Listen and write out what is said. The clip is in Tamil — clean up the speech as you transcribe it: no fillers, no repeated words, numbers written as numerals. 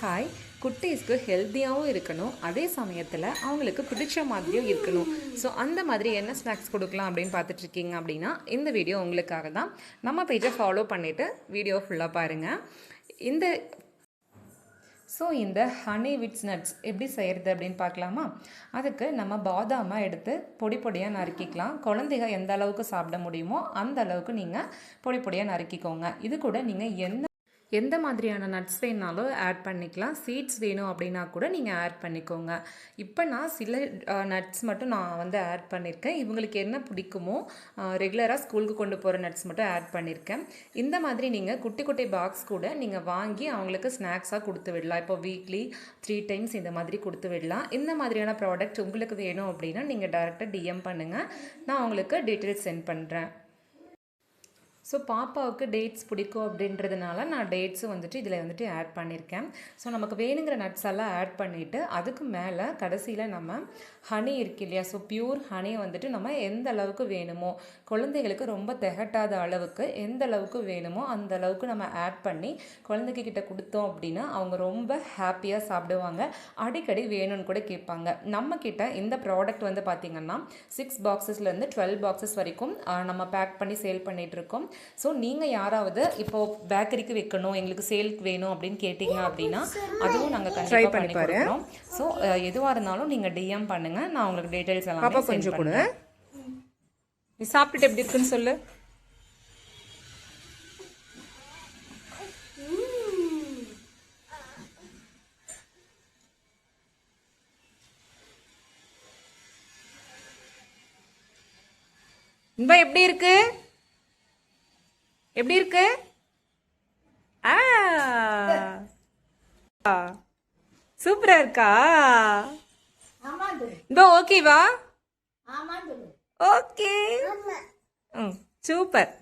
ஹாய், குட்டீஸ்க்கு ஹெல்த்தியாகவும் இருக்கணும், அதே சமயத்தில் அவங்களுக்கு பிடிச்ச மாதிரியும் இருக்கணும். ஸோ அந்த மாதிரி என்ன ஸ்நாக்ஸ் கொடுக்கலாம் அப்படின்னு பார்த்துட்ருக்கீங்க அப்படின்னா இந்த வீடியோ உங்களுக்காக தான். நம்ம பேஜை ஃபாலோ பண்ணிவிட்டு வீடியோ ஃபுல்லாக பாருங்கள். இந்த ஹனி வித் நட்ஸ் எப்படி செய்கிறது அப்படின்னு பார்க்கலாமா? அதுக்கு நம்ம பாதாமை எடுத்து பொடி பொடியாக நறுக்கிக்கலாம். குழந்தைங்க எந்த அளவுக்கு சாப்பிட முடியுமோ அந்த அளவுக்கு நீங்கள் பொடி பொடியாக நறுக்கிக்கோங்க. இது கூட நீங்கள் எந்த மாதிரியான நட்ஸ் வேணாலும் ஆட் பண்ணிக்கலாம். சீட்ஸ் வேணும் அப்படின்னா கூட நீங்கள் ஆட் பண்ணிக்கோங்க. இப்போ நான் சில நட்ஸ் மட்டும் நான் ஆட் பண்ணியிருக்கேன். இவங்களுக்கு என்ன பிடிக்குமோ ரெகுலராக ஸ்கூலுக்கு கொண்டு போகிற நட்ஸ் மட்டும் ஆட் பண்ணியிருக்கேன். இந்த மாதிரி நீங்கள் குட்டி குட்டி பாக்ஸ் கூட நீங்கள் வாங்கி அவங்களுக்கு ஸ்நாக்ஸாக கொடுத்து விடலாம். இப்போ வீக்லி 3 டைம்ஸ் இந்த மாதிரி கொடுத்து விடலாம். இந்த மாதிரியான ப்ராடக்ட் உங்களுக்கு வேணும் அப்படின்னா நீங்கள் டைரெக்டாக டிஎம் பண்ணுங்கள். நான் உங்களுக்கு டீட்டெயில்ஸ் சென்ட் பண்ணுறேன். பாப்பாவுக்கு டேட்ஸ் பிடிக்கும் அப்படின்றதுனால நான் டேட்ஸும் இதில் ஆட் பண்ணியிருக்கேன். நமக்கு வேணுங்கிற நட்ஸ் எல்லாம் ஆட் பண்ணிவிட்டு அதுக்கு மேலே கடைசியில் நம்ம ஹனி இருக்கு இல்லையா, பியூர் ஹனியை நம்ம எந்த அளவுக்கு வேணுமோ, குழந்தைகளுக்கு ரொம்ப திகட்டாத அளவுக்கு எந்த அளவுக்கு வேணுமோ அந்த அளவுக்கு நம்ம ஆட் பண்ணி குழந்தைகிட்ட கொடுத்தோம் அப்படின்னா அவங்க ரொம்ப ஹாப்பியாக சாப்பிடுவாங்க. அடிக்கடி வேணும்னு கூட கேட்பாங்க. நம்மக்கிட்ட இந்த ப்ராடக்ட் பார்த்திங்கன்னா 6 பாக்ஸஸ்லேருந்து 12 பாக்ஸஸ் வரைக்கும் நம்ம பேக் பண்ணி சேல் பண்ணிகிட்ருக்கோம். நீங்கள் யாராவது இப்போது பேக்கரிக்கு வைக்கணும், எங்களுக்கு சேலுக்கு வேணும் அப்படின்னு கேட்டிங்க அப்படின்னா அதுவும் நாங்கள் கண்டிப்பாக பண்ணி கொடுக்குறோம். எதுவாக இருந்தாலும் நீங்கள் டிஎம் பண்ணுங்கள், நான் உங்களுக்கு டீட்டெயில்ஸ் எல்லாம் கொஞ்சம் கொடு. நீ சாப்பிட்டுட்டு எப்படி இருக்குன்னு சொல்லு. எப்படி இருக்கு? எப்படி இருக்கு? சூப்பரா இருக்கா? ஓகேவா? Okay, super.